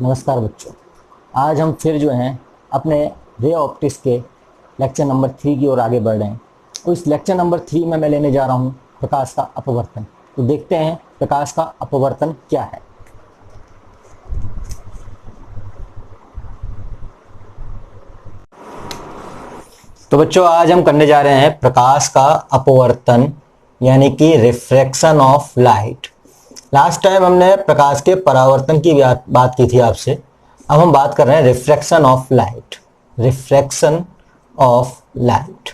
नमस्कार बच्चों। आज हम फिर जो हैं अपने रे ऑप्टिक्स के लेक्चर नंबर 3 की ओर आगे बढ़ रहे हैं। तो इस लेक्चर नंबर 3 में मैं लेने जा रहा हूं प्रकाश का अपवर्तन। तो देखते हैं प्रकाश का अपवर्तन क्या है। तो बच्चों आज हम करने जा रहे हैं प्रकाश का अपवर्तन यानी कि refraction of light. Last time हमने प्रकाश के परावर्तन की बात की थी आपसे। अब हम बात कर रहे हैं refraction of light. Refraction of light,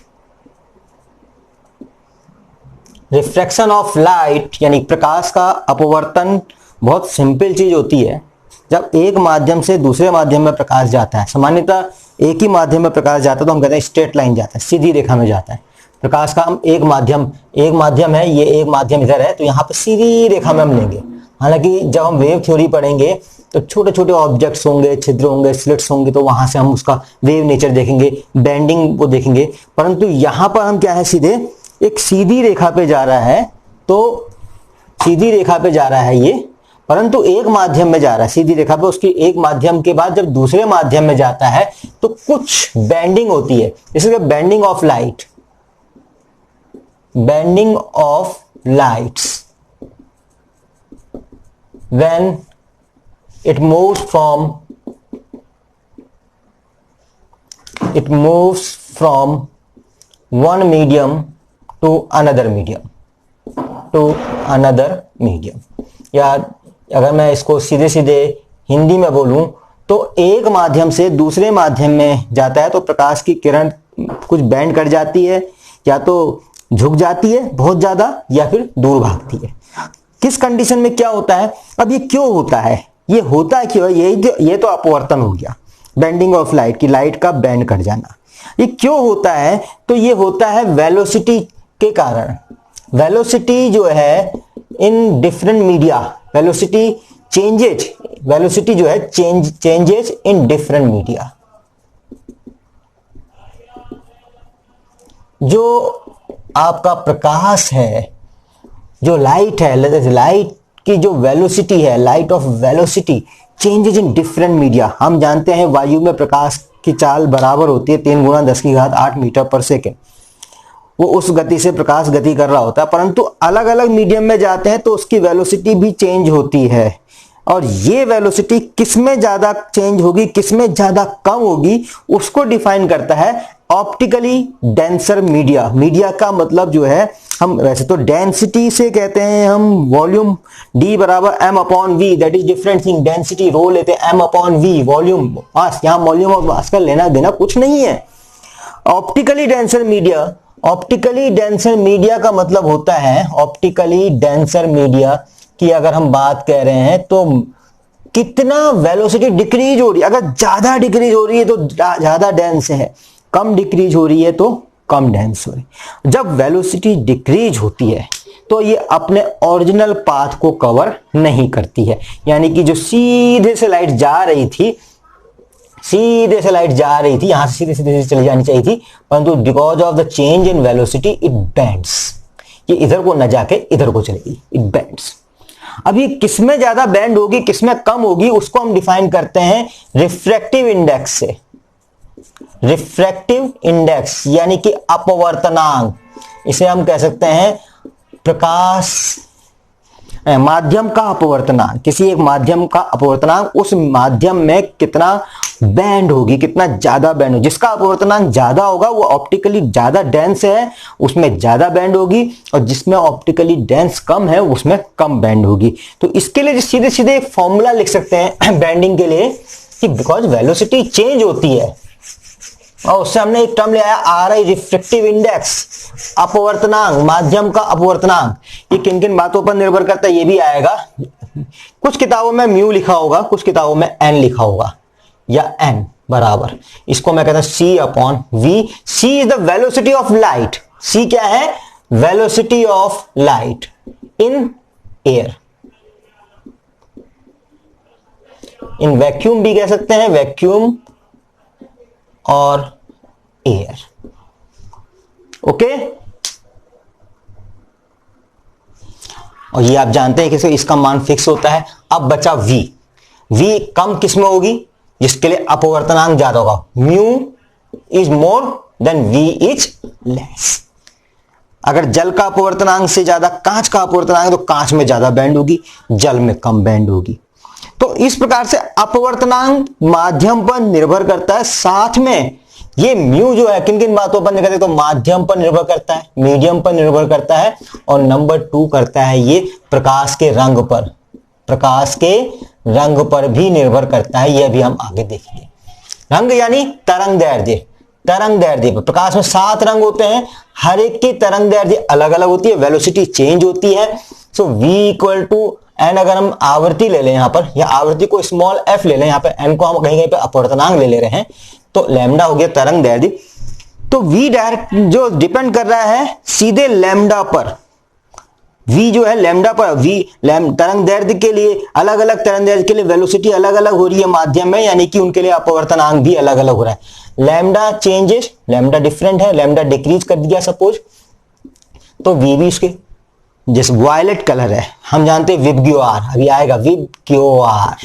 refraction of light यानी प्रकाश का अपवर्तन बहुत सिंपल चीज होती है। जब एक माध्यम से दूसरे माध्यम में प्रकाश जाता है, सामान्यतः एक ही माध्यम में प्रकाश जाता है तो हम कहते हैं स्ट्रेट लाइन जाता है, सीधी रेखा में जाता है। प्रकाश का हम एक माध्यम है, ये एक माध्यम इधर है, तो यहाँ पे सीधी रेखा में हम लेंगे। हालांकि जब हम वेव थ्योरी पढ़ेंगे तो छोटे छोटे ऑब्जेक्ट्स होंगे, छिद्र होंगे, स्लिट्स होंगे, तो वहां से हम उसका वेव नेचर देखेंगे, बेंडिंग को देखेंगे। परंतु यहाँ पर हम क्या है, सीधे एक सीधी रेखा पे जा रहा है। तो सीधी रेखा पे जा रहा है ये, परंतु एक माध्यम में जा रहा है सीधी रेखा पे। उसकी एक माध्यम के बाद जब दूसरे माध्यम में जाता है तो कुछ बेंडिंग होती है, जैसे bending of light. Bending of lights when it moves from one medium to another medium या अगर मैं इसको सीधे सीधे हिंदी में बोलूं तो एक माध्यम से दूसरे माध्यम में जाता है तो प्रकाश की किरण कुछ बेंड कर जाती है, या तो झुक जाती है बहुत ज्यादा, या फिर दूर भागती है। किस कंडीशन में क्या होता है? अब ये क्यों होता है, ये होता है क्यों? ये तो अपवर्तन हो गया, बेंडिंग ऑफ लाइट की लाइट का बेंड कर जाना। ये क्यों होता है? तो ये होता है वेलोसिटी के कारण। वेलोसिटी जो है इन डिफरेंट मीडिया, वेलोसिटी जो है चेंजेज इन डिफरेंट मीडिया। जो आपका प्रकाश है, जो लाइट है, लाइट की जो वेलोसिटी है, light of velocity changes in different media. हम जानते हैं वायु में प्रकाश की चाल बराबर होती है 3 × 10⁸ मीटर पर सेकेंड। वो उस गति से प्रकाश गति कर रहा होता है, परंतु अलग अलग मीडियम में जाते हैं तो उसकी वेलोसिटी भी चेंज होती है। और ये वेलोसिटी किसमें ज्यादा चेंज होगी, किसमें ज्यादा कम होगी, उसको डिफाइन करता है ऑप्टिकली डेंसर मीडिया। मीडिया का मतलब जो है, हम वैसे तो डेंसिटी से कहते हैं हम volume, D = m/v, that is different thing. Density rho लेते हैं m/v, वॉल्यूम मास। यहां वॉल्यूम और मास का लेना देना कुछ नहीं है। ऑप्टिकली डेंसर मीडिया का मतलब होता है, ऑप्टिकली डेंसर मीडिया की अगर हम बात कर रहे हैं तो कितना वेलोसिटी डिक्रीज हो रही है। अगर ज्यादा डिक्रीज हो रही है तो ज्यादा डेंस है, कम डिक्रीज हो रही है तो कम डेंस हो रही है। जब वेलोसिटी डिक्रीज होती है तो ये अपने ओरिजिनल पाथ को कवर नहीं करती है, यानी कि जो सीधे से लाइट जा रही थी, यहां से सीधे चली जानी चाहिए थी, परंतु because of the change in velocity it bends. ये इधर को न जाके इधर को चलेगी, इट बेंड्स। अभी किसमें ज्यादा बेंड होगी, किसमें कम होगी, उसको हम डिफाइन करते हैं रिफ्रैक्टिव इंडेक्स से। रिफ्रैक्टिव इंडेक्स यानी कि अपवर्तनांक, इसे हम कह सकते हैं प्रकाश माध्यम का अपवर्तनांक। किसी एक माध्यम का अपवर्तनांक, उस माध्यम में कितना बैंड होगी, कितना ज्यादा बैंड होगी। जिसका अपवर्तनांक ज्यादा होगा वो ऑप्टिकली ज्यादा डेंस है, उसमें ज्यादा बैंड होगी, और जिसमें ऑप्टिकली डेंस कम है उसमें कम बैंड होगी। तो इसके लिए सीधे सीधे एक फॉर्मूला लिख सकते हैं बैंडिंग के लिए कि बिकॉज वेलोसिटी चेंज होती है, और उससे हमने एक टर्म ले आया RI, रिफ्रैक्टिव इंडेक्स, अपवर्तनांक, माध्यम का अपवर्तनांक। ये किन किन बातों पर निर्भर करता है ये भी आएगा। कुछ किताबों में म्यू लिखा होगा, कुछ किताबों में n लिखा होगा, या n बराबर, इसको मैं कहता हूं C/v। C is the velocity of light. C क्या है? Velocity of light in air. In vacuum भी कह सकते हैं, वैक्यूम और एयर। ओके, और ये आप जानते हैं कि इसका मान फिक्स होता है। अब बचा v। v कम किस में होगी, जिसके लिए अपवर्तनांक ज्यादा होगा, mu is more than v is less. अगर जल का अपवर्तनांक से ज्यादा कांच का अपवर्तनांक, तो कांच में ज्यादा बैंड होगी, जल में कम बैंड होगी। तो इस प्रकार से अपवर्तनांक माध्यम पर निर्भर करता है, साथ में ये म्यू जो है किन किन बातों पर निर्भर करता है, तो माध्यम पर निर्भर करता है, मीडियम पर निर्भर करता है, और नंबर 2 करता है ये प्रकाश के रंग पर, प्रकाश के रंग पर भी निर्भर करता है। यह भी हम आगे देखेंगे। रंग यानी तरंग दैर्ध्य, तरंग दैर्ध्य पर प्रकाश में 7 रंग होते हैं, हर एक की तरंग दैर्ध्य अलग अलग होती है, वेलोसिटी चेंज होती है। सो v इक्वल टू एन, अगर हम आवृत्ति ले लें यहां पर, या आवृत्ति को स्मॉल f ले लें, यहां पर n को हम कहीं कहीं पे अपवर्तनांक ले रहे हैं, तो लैम्डा हो गया तरंग दैर्ध्य। तो v डायरेक्ट जो डिपेंड कर रहा है सीधे लैम्डा पर, v जो है लैम्डा पर, तरंग दैर्ध्य के लिए अलग अलग तरंग दैर्ध्य के लिए वेलोसिटी अलग अलग हो रही है माध्यम में, यानी कि उनके लिए अपवर्तनांक भी अलग अलग हो रहा है। लैम्डा चेंजेस, लैम्डा डिफरेंट है, लैम्डा डिक्रीज कर दिया सपोज, तो v भी इसके जैसे वायलेट कलर है, हम जानते हैं विबग्योर, अभी आएगा VIBGYOR,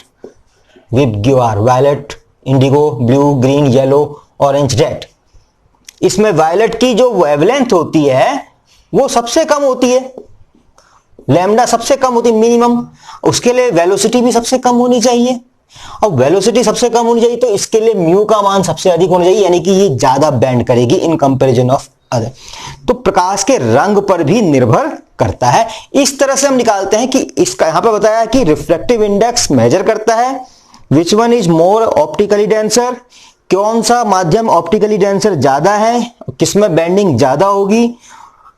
VIBGYOR, violet, indigo, blue, green, yellow, orange, red. इसमें वायलेट की जो वेवलेंथ होती है वो सबसे कम होती है, लैम्डा सबसे कम होती है मिनिमम, उसके लिए वेलोसिटी भी सबसे कम होनी चाहिए, और वेलोसिटी सबसे कम होनी चाहिए तो इसके लिए म्यू का मान सबसे अधिक होना चाहिए, यानी कि ये ज्यादा बैंड करेगी इन कंपैरिजन ऑफ अदर। तो प्रकाश के रंग पर भी निर्भर करता है। इस तरह से हम निकालते हैं कि इसका यहां पर बताया कि रिफ्लेक्टिव इंडेक्स मेजर करता है which one is more optically denser, कौन सा माध्यम ऑप्टिकली डेंसर ज्यादा है, किसमें बैंडिंग ज्यादा होगी।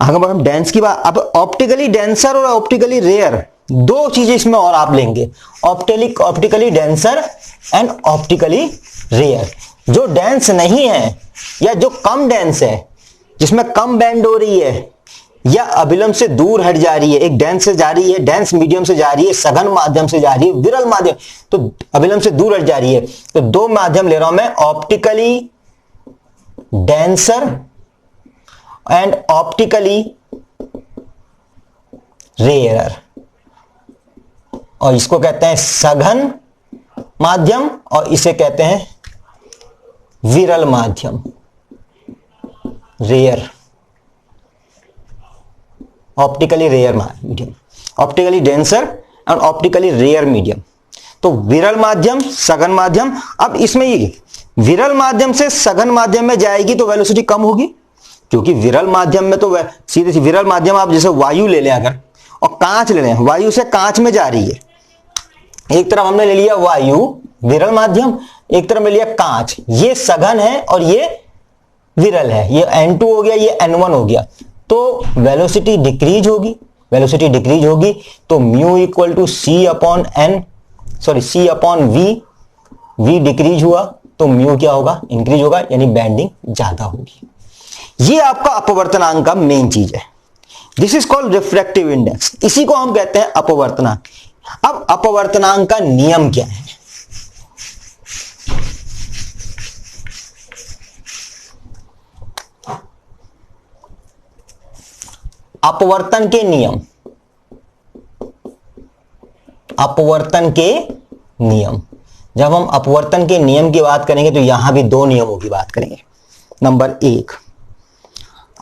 अगर हम डेंस की बात, अब ऑप्टिकली डेंसर और ऑप्टिकली रेयर दो चीजें इसमें और आप लेंगे, optically denser and optically rare. जो डेंस नहीं है या जो कम डेंस है, जिसमें कम बैंड हो रही है या अभिलंब से दूर हट जा रही है, एक डेंस से जा रही है, डेंस मीडियम से जा रही है, सघन माध्यम से जा रही है, विरल माध्यम, तो अभिलंब से दूर हट जा रही है, तो दो माध्यम ले रहा हूं मैं, optically denser and optically rare, और इसको कहते हैं सघन माध्यम और इसे कहते हैं विरल माध्यम, rare, optically rare medium, optically denser और ऑप्टिकली रेयर मीडियम। तो विरल माध्यम, सघन माध्यम। अब इसमें ये विरल माध्यम से सघन माध्यम में जाएगी तो वेलोसिटी कम होगी, क्योंकि विरल माध्यम में तो सीधे विरल माध्यम आप जैसे वायु ले लें अगर, और कांच ले लें, वायु से कांच में जा रही है, एक तरफ हमने ले लिया वायु विरल माध्यम, एक तरफ ले लिया कांच, ये सघन है और ये विरल है, ये N2 हो गया, ये N1 हो गया, तो वेलोसिटी डिक्रीज होगी, वेलोसिटी डिक्रीज होगी, तो mu equal to c upon v, v decrease हुआ तो म्यू क्या होगा, इंक्रीज होगा, यानी बैंडिंग ज्यादा होगी। ये आपका अपवर्तनांक का मेन चीज है, this is called refractive index, इसी को हम कहते हैं अपवर्तनांक। अब अपवर्तनांक का नियम क्या है, अपवर्तन के नियम, अपवर्तन के नियम, जब हम अपवर्तन के नियम की बात करेंगे तो यहां भी दो नियमों की बात करेंगे। नंबर 1,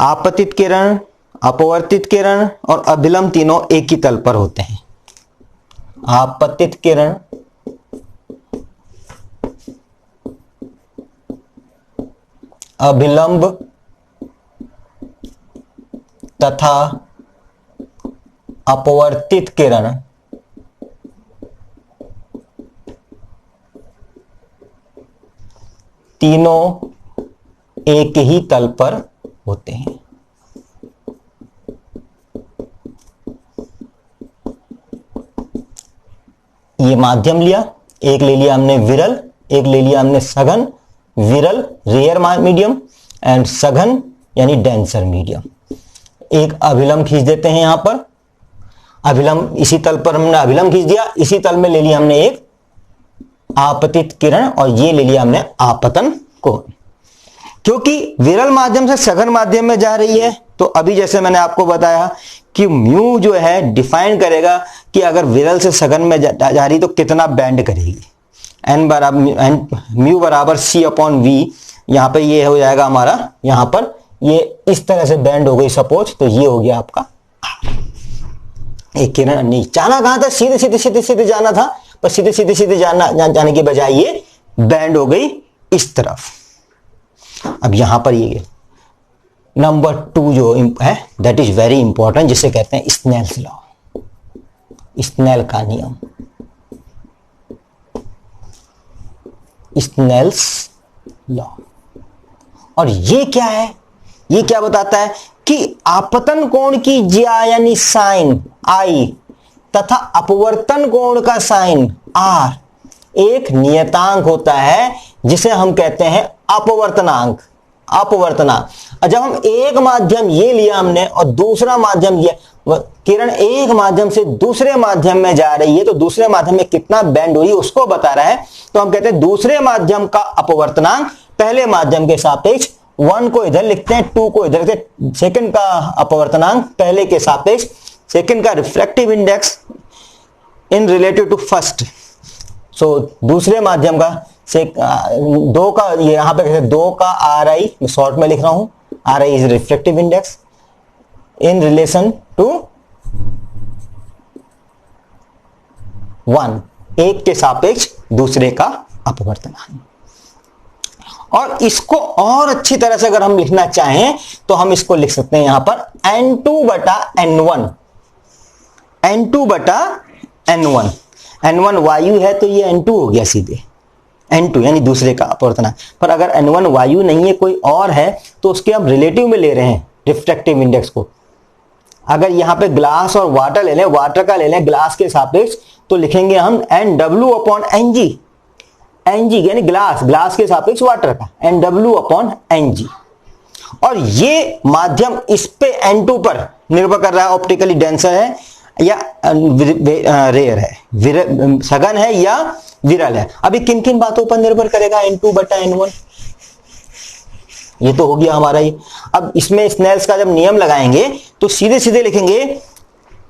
आपतित किरण, अपवर्तित किरण और अभिलंब तीनों एक ही तल पर होते हैं। आपतित किरण, अभिलंब तथा अपवर्तित किरण तीनों एक ही तल पर होते हैं। ये माध्यम लिया, एक ले लिया हमने विरल, एक ले लिया हमने सघन, विरल रेयर मीडियम एंड सघन यानी डेंसर मीडियम। एक अभिलंब खींच देते हैं यहां पर, अभिलंब इसी तल पर हमने अभिलंब खींच दिया, इसी तल में ले लिया हमने एक आपतित किरण और ये ले लिया हमने आपतन कोण। क्योंकि विरल माध्यम से सघन माध्यम में जा रही है, तो अभी जैसे मैंने आपको बताया कि म्यू जो है डिफाइन करेगा कि अगर विरल से सघन में जा रही तो कितना बैंड करेगी। एन बराबर म्यू बराबर सी अपॉन वी, यहाँ पे ये हो जाएगा हमारा, यहाँ पर ये इस तरह से बैंड हो गई सपोज, तो ये हो गया आपका एक किरण नहीं जाना कहां था, सीधे सीधे सीधे सीधे जाना था, पर सीधे सीधे सीधे जाने के बजाय ये बैंड हो गई इस तरफ। अब यहां पर ये नंबर 2 जो है दैट इज वेरी इंपॉर्टेंट, जिसे कहते हैं स्नेल्स लॉ, स्नेल का नियम, स्नेल्स लॉ। और ये क्या है, ये क्या बताता है कि आपतन कोण की ज्या यानी साइन आई तथा अपवर्तन कोण का साइन आर एक नियतांक होता है जिसे हम कहते हैं अपवर्तनांक। अपवर्तनांक, जब हम एक माध्यम ये लिया हमने और दूसरा माध्यम ये, किरण एक माध्यम से दूसरे माध्यम में जा रही है तो दूसरे माध्यम में कितना बैंड हुई उसको बता रहा है, तो हम कहते हैं दूसरे माध्यम का अपवर्तनांक पहले माध्यम के सापेक्ष, 1 को इधर लिखते हैं, 2 को इधर लिखते हैं, सेकंड का अपवर्तनांक पहले के सापेक्ष, सेकंड का refractive index in relative to first. So दूसरे माध्यम का से 2 का, ये यहां पे 2 का आर आई शॉर्ट में लिख रहा हूं, r i is reflective index in relation to 1, एक के सापेक्ष दूसरे का अपवर्तनांक। और इसको और अच्छी तरह से अगर हम लिखना चाहें तो हम इसको लिख सकते हैं यहां पर n2 बटा n1, n2 बटा n1, n1 वायु है तो ये n2 हो गया सीधे, n2 यानी दूसरे का अपवर्तनांक। पर अगर n1 वायु नहीं है कोई और है तो उसके हम रिलेटिव में ले रहे हैं रिफ्रैक्टिव इंडेक्स को। अगर यहां पे ग्लास और वाटर ले लें, वाटर का ले लें ग्लास के सापेक्ष, तो लिखेंगे हम NW अपॉन NG, NG यानी ग्लास, ग्लास के सापेक्ष वाटर का NW अपॉन NG। और ये माध्यम इस पे N2 पर निर्भर कर रहा है, ऑप्टिकली डेंसर है या रेयर है, सघन है या विरल है। अभी किन किन बातों पर निर्भर करेगा N2 बटा N1, ये तो हो गया हमारा ये। अब इसमें स्नेल्स का जब नियम लगाएंगे तो सीधे सीधे लिखेंगे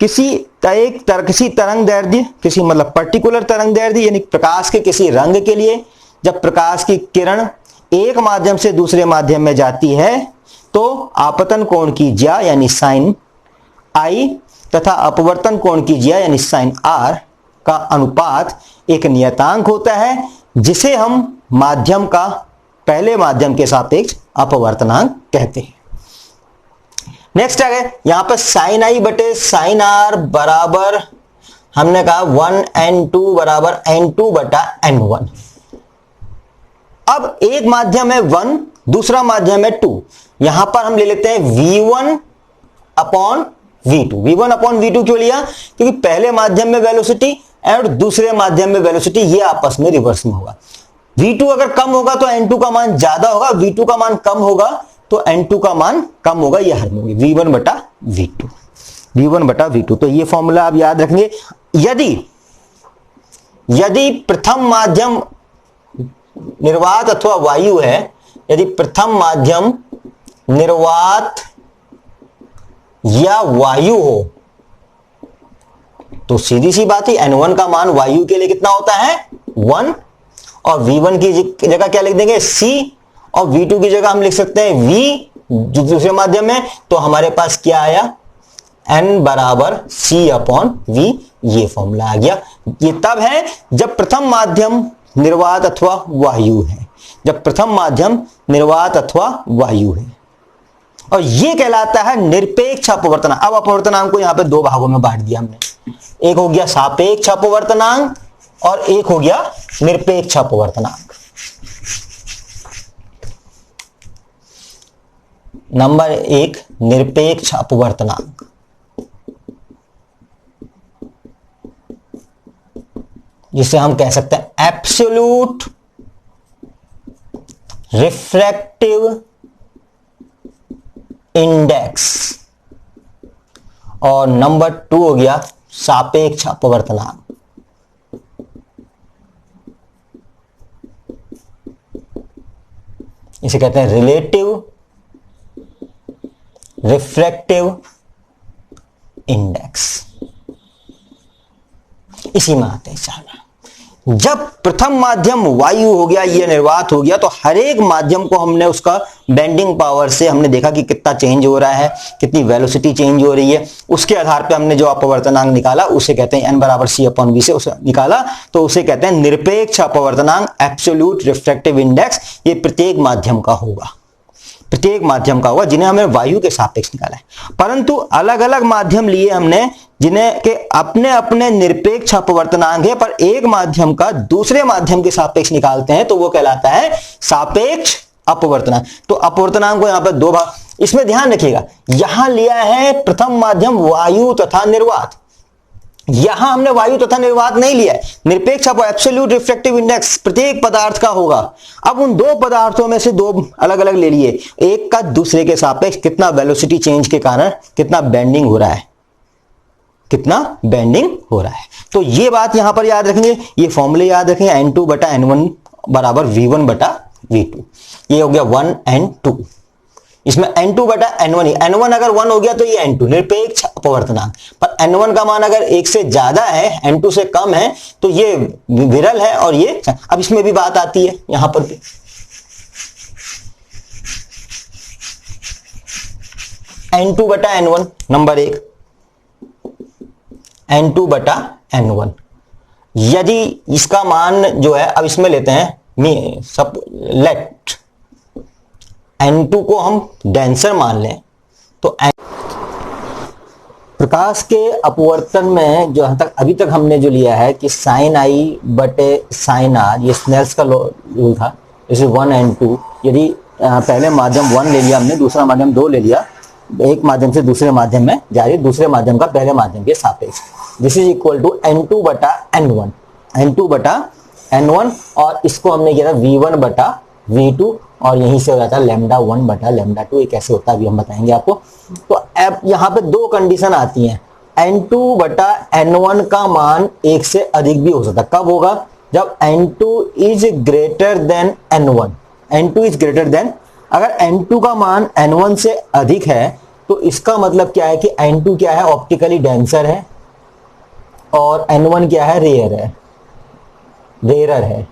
किसी तरंग दैर्ध्य, किसी मतलब पर्टिकुलर तरंग दैर्ध्य यानी प्रकाश के किसी रंग के लिए जब प्रकाश की किरण एक माध्यम से दूसरे माध्यम में जाती है तो आपतन कोण की ज्या यानी साइन आई तथा अपवर्तन कोण की ज्या यानी साइन आर का अनुपात एक नियतांक होता है जिसे हम माध्यम का पहले माध्यम के सापेक्ष अपवर्तनांक कहते हैं। नेक्स्ट आ गए यहां पर साइन आई बटे साइन आर बराबर, हमने कहा 1n2 बराबर n2 बटा n1। अब एक माध्यम है 1, दूसरा माध्यम है 2, यहां पर हम ले लेते हैं v1 upon v2। v1 upon v2 क्यों लिया, क्योंकि पहले माध्यम में वेलोसिटी और दूसरे माध्यम में वेलोसिटी ये आपस में रिवर्स में होगा। v2 अगर कम होगा तो n2 का मान ज्यादा होगा, v2 का मान कम होगा तो n2 का मान कम होगा, यह हर में होगी v1 बटा v2, v1 बटा v2। तो ये फॉर्मूला आप याद रखेंगे। यदि प्रथम माध्यम निर्वात अथवा वायु है, यदि प्रथम माध्यम निर्वात या वायु हो तो सीधी सी बात है n1 का मान वायु के लिए कितना होता है 1, और v1 की जगह क्या लिख देंगे c, और v2 की जगह हम लिख सकते हैं v जो दूसरे माध्यम में, तो हमारे पास क्या आया n बराबर c अपॉन v, ये फॉर्मूला आ गया। ये तब है जब प्रथम माध्यम निर्वात अथवा वायु है, जब प्रथम माध्यम निर्वात अथवा वायु है, और ये कहलाता है निरपेक्ष अपवर्तनांक। अब अपवर्तनांक को यहां पे 2 भागों में बांट दिया हमने, एक हो गया सापेक्ष अपवर्तनांक और एक हो गया निरपेक्ष अपवर्तनांक। नंबर 1 निरपेक्ष अपवर्तनांक, जिसे हम कह सकते हैं एब्सोल्यूट रिफ्रैक्टिव इंडेक्स, और नंबर 2 हो गया सापेक्ष अपवर्तनांक। इसे कहते हैं रिलेटिव रिफ्रैक्टिव इंडेक्स। इसी में आते हैं चार। जब प्रथम माध्यम वायु हो गया, ये निर्वात हो गया, तो हर एक माध्यम को हमने उसका बेंडिंग पावर से हमने देखा कि कितना चेंज हो रहा है, कितनी वेलोसिटी चेंज हो रही है, उसके आधार पे हमने जो अपवर्तनांक निकाला उसे कहते हैं n बराबर c अपॉन v से उसे निकाला, तो उसे कहते हैं निरपेक्ष अपवर्तनांक, एब्सोल्यूट रिफ्रैक्टिव इंडेक्स। ये प्रत्येक माध्यम का होगा, प्रत्येक माध्यम का होगा, जिन्हें हमें वायु के सापेक्ष निकाला है। परंतु अलग अलग माध्यम लिए हमने जिन्हें के अपने अपने निरपेक्ष अपवर्तनांक है, पर एक माध्यम का दूसरे माध्यम के सापेक्ष निकालते हैं, तो वो कहलाता है सापेक्ष अपवर्तनांक। तो अपवर्तनांक को यहां पर दो भाग, इसमें ध्यान रखिएगा, यहां लिया है प्रथम माध्यम वायु तथा निर्वात, यहां हमने वायु तथा निर्वात नहीं लिया है। निरपेक्ष एब्सोल्यूट रिफ्रैक्टिव इंडेक्स प्रत्येक पदार्थ का होगा। अब उन दो पदार्थों में से दो अलग अलग ले लिए, एक का दूसरे के सापेक्ष कितना वेलोसिटी चेंज के कारण कितना बेंडिंग हो रहा है, कितना बेंडिंग हो रहा है। तो ये बात यहां पर याद रखेंगे, ये फॉर्मूले याद रखेंगे, n2 बटा n1 बराबर v1 बटा v2। ये हो गया 1 n2, इसमें n2 बटा n1 ही, n1 अगर 1 हो गया तो ये n2 निरपेक्ष अपवर्तनांक, पर n1 का मान अगर 1 से ज्यादा है, n2 से कम है, तो ये विरल है और ये। अब इसमें भी बात आती है यहां पर भी, n2 बटा n1 नंबर 1, n2 बटा n1, यदि इसका मान जो है, अब इसमें लेते हैं सब लेट n2 को हम डेंसर मान लें, तो प्रकाश के अपवर्तन में जो तक अभी तक हमने जो लिया है कि साइन आई बटे साइन आर, ये स्नेल्स का रूल था, जैसे 1 and 2, यदि पहले माध्यम 1 ले लिया हमने, दूसरा माध्यम 2 ले लिया, एक माध्यम से दूसरे माध्यम में जा रही है, दूसरे माध्यम का पहले माध्यम के सापेक्ष, this is equal to n2 बटा n1, n2 बटा n1, और इसको हमने किया था v1 बटा v2, और यहीं से हो जाता है लैम्डा 1 बटा लैम्डा 2। ये कैसे होता है अभी हम बताएंगे आपको। तो अब यहां पे दो कंडीशन आती हैं, n2 बटा n1 का मान 1 से अधिक भी हो सकता है। कब होगा? जब n2 is greater than n1, n2 is greater then, अगर n2 का मान n1 से अधिक है तो इसका मतलब क्या है कि n2 क्या है, ऑप्टिकली डेंसर है, और n1 क्या है, रेयरर है।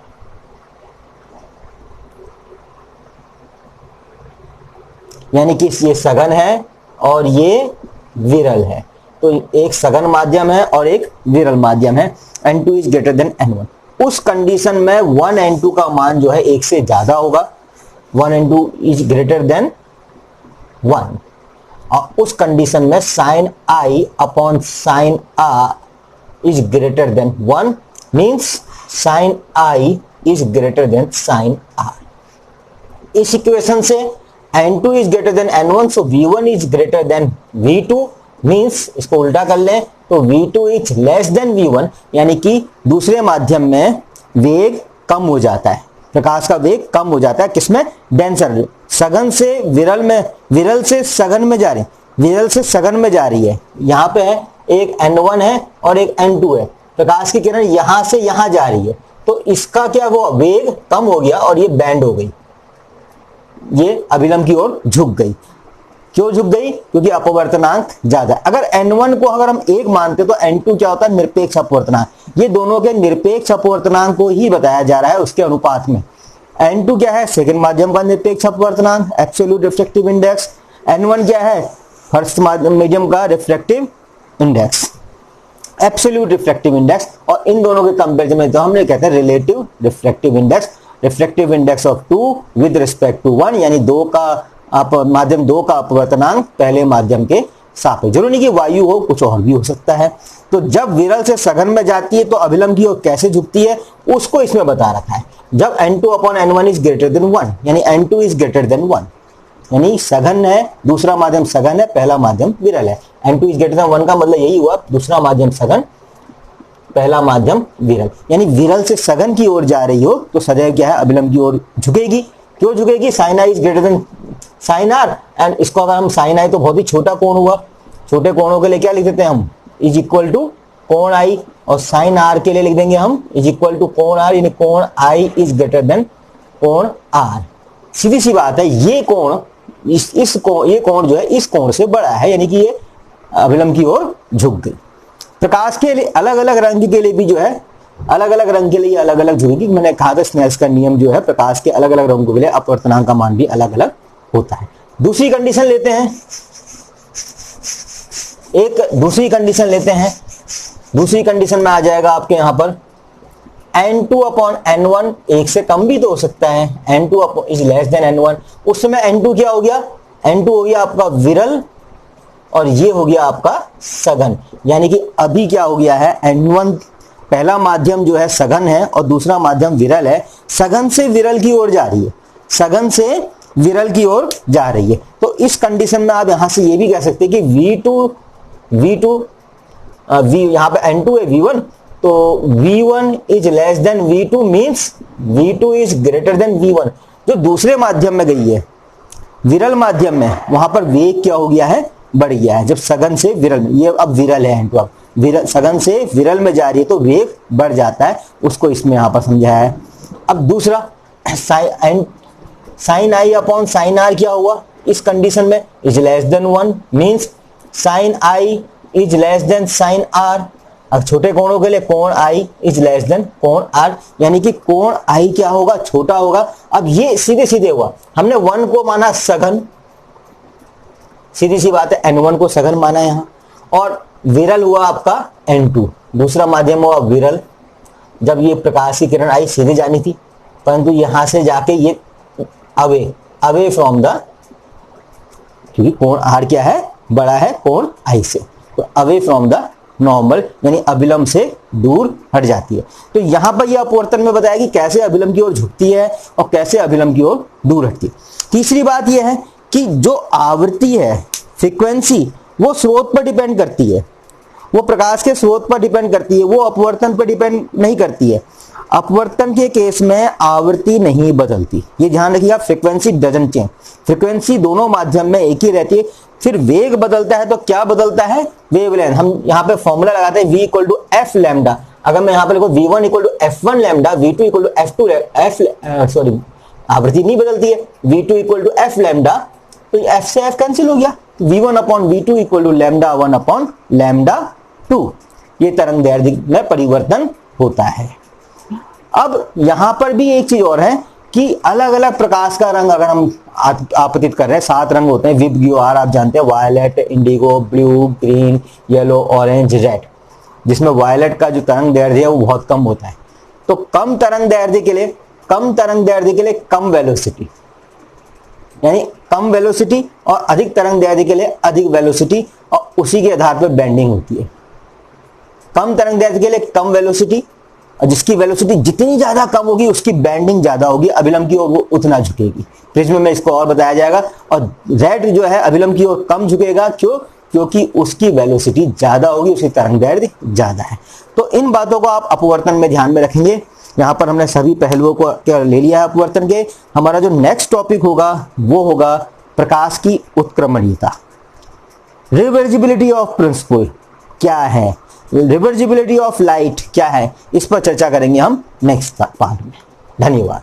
यानी कि ये सघन है और ये विरल है, तो एक सघन माध्यम है और एक विरल माध्यम है। n2 is greater than n1, उस कंडीशन में 1 n2 का मान जो है 1 से ज्यादा होगा, 1 n2 इज ग्रेटर देन 1, और उस कंडीशन में sine i upon sine r is greater than 1, means sine I is greater than sine r. इस इक्वेशन से n2 is greater than n1, so v1 is greater than v2, means इसको उल्टा कर लें तो v2 is less then v1, यानी कि दूसरे माध्यम में वेग कम हो जाता है, प्रकाश का वेग कम हो जाता है। किसमें? डेंसर, सघन से विरल में, विरल से सघन में जा रही, विरल से सघन में जा रही है। यहां पे है एक n1 है और एक n2 है, प्रकाश की किरण यहां से यहां जा रही है, तो इसका क्या वो वेग कम हो गया और ये बैंड हो गई, ये अभिलंब की ओर झुक गई। क्यों झुक गई? क्योंकि अपवर्तनांक ज्यादा है। अगर n1 को अगर हम 1 मानते तो n2 क्या होता है, निरपेक्ष अपवर्तनांक। ये दोनों के निरपेक्ष अपवर्तनांक को ही बताया जा रहा है उसके अनुपात में। n2 क्या है, सेकंड माध्यम का निरपेक्ष अपवर्तनांक, एब्सोल्यूट रिफ्रैक्टिव इंडेक्स। n1 क्या है, फर्स्ट मीडियम का refractive index, absolute refractive index. और इन दोनों के कंपेरिजन में तो हमने कहते हैं relative refractive index, refractive index of 2 with respect to 1, यानी माध्यम 2 का अपवर्तनांक पहले माध्यम के सापेक्ष। जरूरी नहीं कि वायु हो, कुछ और भी हो सकता है। तो जब विरल से सघन में जाती है तो अभिलंब की ओर कैसे झुकती है उसको इसमें बता रखा है। जब n2 upon n1 is greater than 1, यानी n2 इज ग्रेटर देन 1, यानी सघन है, दूसरा माध्यम सघन है, पहला माध्यम विरल है। n2 इज ग्रेटर देन 1 का मतलब यही हुआ, दूसरा माध्यम सघन, पहला माध्यम विरल। यानी विरल से सघन की ओर जा रही हो तो सदैव क्या है, अभिलंब की ओर झुकेगी। क्यों झुकेगी? Sine I is greater than sine R, and इसको अगर हम साइन आई तो बहुत ही छोटा कोण हुआ, छोटे कोणों के लिए क्या लिख देते हैं हम, इज इक्वल टू कोण आई, और साइन आर के लिए लिख देंगे हम इज इक्वल टू कोण आर, यानी कोण आई इज ग्रेटर देन कोण आर। सीधी सी बात है, ये कोण ये कोण जो है इस कोण से बड़ा है, यानी कि ये अभिलंब की ओर झुक गई। प्रकाश के लिए अलग अलग रंग के लिए भी जो है अलग अलग रंग के लिए अलग अलग झुकेगी। मैंने कहा था स्नेल्स का नियम जो है, प्रकाश के अलग अलग रंगों के लिए अपवर्तनांक का मान भी अलग अलग होता है। दूसरी कंडीशन लेते हैं, दूसरी कंडीशन लेते हैं। दूसरी कंडीशन में आ जाएगा आपके यहां पर n2 अपॉन n1, एक से कम भी तो हो सकता है, n2 is less then n1। उस समय n2 क्या हो गया, n2 हो गया आपका विरल और ये हो गया आपका सघन। यानी कि अभी क्या हो गया है, n1 पहला माध्यम जो है सघन है और दूसरा माध्यम विरल है, सघन से विरल की ओर जा रही है, सघन से विरल की ओर जा रही है। तो इस कंडीशन में आप यहां से ये भी कह सकते हैं कि यहां पे n2 है v1, तो v1 is less then v2 means v2 is greater then v1। जो दूसरे माध्यम में गई है, विरल माध्यम में, वहां पर वेग क्या हो गया है, बढ़ गया है। जब सघन से विरल में, ये अब विरल है n2, अब विरल सघन से विरल में जा रही है तो वेग बढ़ जाता है, उसको इसमें यहां पर समझाया है। अब दूसरा sine i upon sine r क्या हुआ इस कंडीशन में, is less than 1 means sine I is less than sine r. अब छोटे कोणों के लिए कोण आई इज लेस देन कोण आर, यानी कि कोण आई क्या होगा, छोटा होगा। अब ये सीधे सीधे हुआ, हमने 1 को माना सघन, सीधी सी बात है n1 को सघन माना यहां, और विरल हुआ आपका n2, दूसरा माध्यम हुआ विरल। जब ये प्रकाश की किरण आई सीधे जानी थी, परंतु यहां से जाके ये अवे फ्रॉम द, क्योंकि कोण r क्या है, बड़ा है कोण i से, तो अवे फ्रॉम द नॉर्मल यानी अभिलंब से दूर हट जाती है। तो यहां पर यह अपवर्तन में बताया कि कैसे अभिलंब की ओर झुकती है और कैसे अभिलंब की ओर दूर हटती है। तीसरी बात यह है कि जो आवृत्ति है, फ्रीक्वेंसी, वो स्रोत पर डिपेंड करती है, वो प्रकाश के स्रोत पर डिपेंड करती है, वो अपवर्तन पर डिपेंड नहीं करती है। अपवर्तन के केस में आवृत्ति नहीं बदलती, ये ध्यान रखिए आप, फ्रीक्वेंसी डजंट चेंज, फ्रीक्वेंसी दोनों माध्यम में एक ही रहती है। फिर वेग बदलता है तो क्या बदलता है, वेवलेंथ। हम यहाँ पे फॉर्मूला लगाते हैं v equal to f lambda. अगर मैं यहाँ पे लिखूं v1 equal to f1 lambda, v2 equal to f2 आवृत्ति नहीं बदलती है, v2 equal to f lambda, तो f से f कैंसिल हो गया, v1 upon v2 equal to lambda 1 upon lambda 2, ये तरंग दैर्ध्य में परिवर्तन होता है। अब यहां पर भी एक चीज और है कि अलग अलग प्रकाश का रंग अगर हम आपतित कर रहे हैं, 7 रंग होते हैं विबग्योर, आप जानते हैं, violet, indigo, blue, green, yellow, orange, red, जिसमें वायलेट का जो तरंग दैर्ध्य है वो बहुत कम होता है। तो कम तरंग दैर्ध्य के लिए कम वेलोसिटी, यानी कम वेलोसिटी, और अधिक तरंग दैर्ध्य के लिए अधिक वेलोसिटी, और उसी के आधार पर बेंडिंग होती है। कम तरंग दैर्ध्य के लिए कम वेलोसिटी, और जिसकी वेलोसिटी जितनी ज्यादा कम होगी उसकी बेंडिंग ज्यादा होगी, अभिलंब की ओर वो उतना झुकेगी। प्रिज्म में इसको और बताया जाएगा। और रेड जो है अभिलंब की ओर कम झुकेगा, क्यों, क्योंकि उसकी वेलोसिटी ज्यादा होगी, उसकी तरंग दैर्ध्य ज्यादा है। तो इन बातों को आप अपवर्तन में ध्यान में रखेंगे। यहाँ पर हमने सभी पहलुओं को ले लिया है अपवर्तन के। हमारा जो नेक्स्ट टॉपिक होगा वो होगा प्रकाश की उत्क्रमणीयता। रिवर्जिबिलिटी ऑफ प्रिंसिपल क्या है, रिवर्जिबिलिटी ऑफ लाइट क्या है, इस पर चर्चा करेंगे हम नेक्स्ट पार्ट में। धन्यवाद।